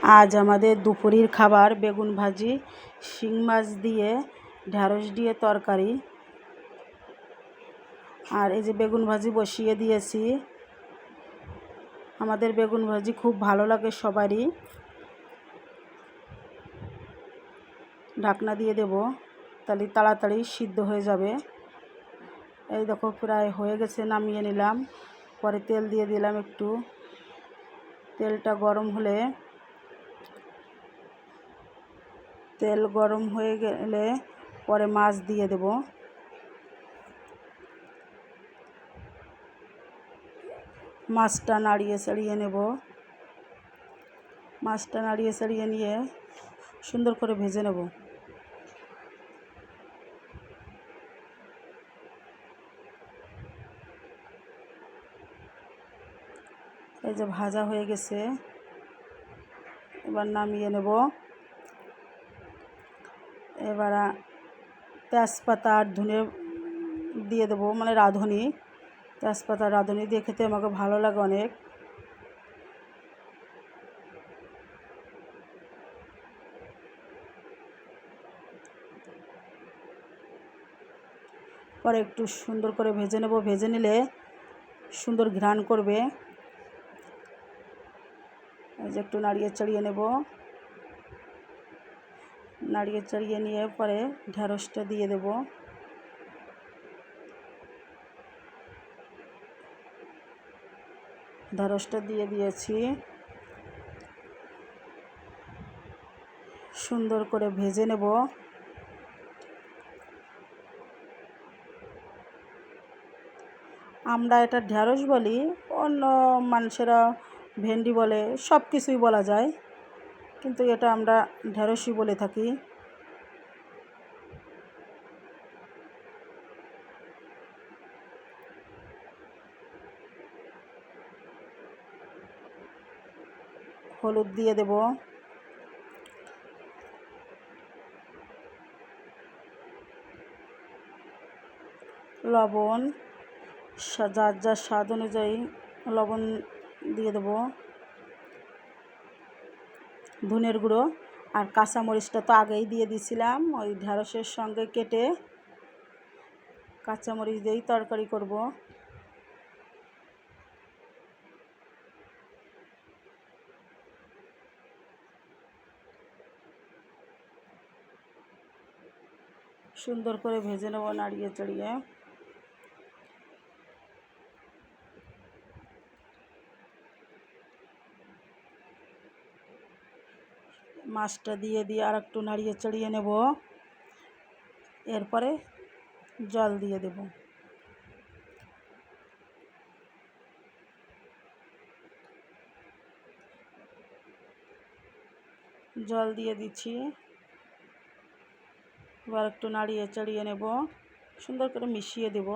আজ আমাদের দুপুরের খাবার বেগুন ভাজি, শিং মাছ দিয়ে ঢ্যাঁড়স দিয়ে তরকারি। আর এই যে বেগুন ভাজি বসিয়ে দিয়েছি। আমাদের বেগুন ভাজি খুব ভালো লাগে সবারই। ঢাকনা দিয়ে দেব, তাহলে তাড়াতাড়ি সিদ্ধ হয়ে যাবে। এই দেখো প্রায় হয়ে গেছে, নামিয়ে নিলাম। পরে তেল দিয়ে দিলাম একটু। তেল গরম হয়ে গেলে পরে মাছ দিয়ে দেব। মাছটা নাড়িয়ে চাড়িয়ে নেব। মাছটা নাড়িয়ে চাড়িয়ে নিয়ে সুন্দর করে ভেজে নেব। এই যে ভাজা হয়ে গেছে, এবার নামিয়ে নেব। এবার তেজপাতা আর ধনে দিয়ে দেবো, মানে রাঁধুনি। তেজপাতা রাঁধুনি দিয়ে খেতে আমাকে ভালো লাগে অনেক। পরে একটু সুন্দর করে ভেজে নেব। ভেজে নিলে সুন্দর ঘ্রাণ করবে। এই যে একটু নাড়িয়ে চাড়িয়ে নেব। নাড়িয়ে চাড়িয়ে নিয়ে পরে ঢ্যাঁড়সটা দিয়ে দেব। ঢ্যাঁড়সটা দিয়ে দিয়েছি। সুন্দর করে ভেজে নেব। আমরা এটা ঢ্যাঁড়স বলি, অন্য মানুষেরা ভেন্ডি বলে, সব কিছুই বলা যায়, কিন্তু এটা আমরা ঢ্যাঁড়সই বলে থাকি। হলুদ দিয়ে দেব। লবণ, যার যার স্বাদ অনুযায়ী লবণ দিয়ে দেব। ধনের গুঁড়ো আর কাঁচামরিচটা তো আগেই দিয়ে দিয়েছিলাম, ওই ঢ্যাঁড়সের সঙ্গে কেটে কাঁচামরিচ দিয়েই তরকারি করব। সুন্দর করে ভেজে নেব নাড়িয়ে চাড়িয়ে। মাছটা দিয়ে আর একটু নাড়িয়ে চাড়িয়ে নেব। এরপরে জল দিয়ে দেব। জল দিয়ে দিচ্ছি। এবার একটু নাড়িয়ে চাড়িয়ে নেব, সুন্দর করে মিশিয়ে দেব।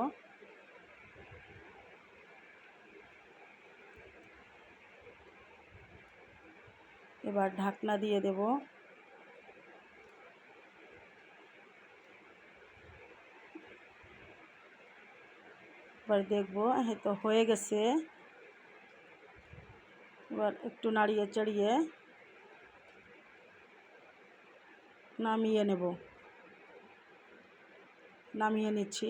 এবার ঢাকনা দিয়ে দেব। এবার দেখব, হয়তো হয়ে গেছে। এবার একটু নাড়িয়ে চাড়িয়ে নামিয়ে নেব। নামিয়ে নিচ্ছি।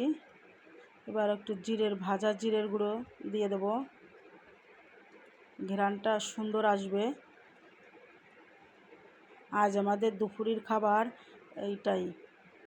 এবার একটু ভাজা জিরের গুঁড়ো দিয়ে দেব। ঘ্রাণটা সুন্দর আসবে। আজ আমাদের দুপুরের খাবার এইটাই।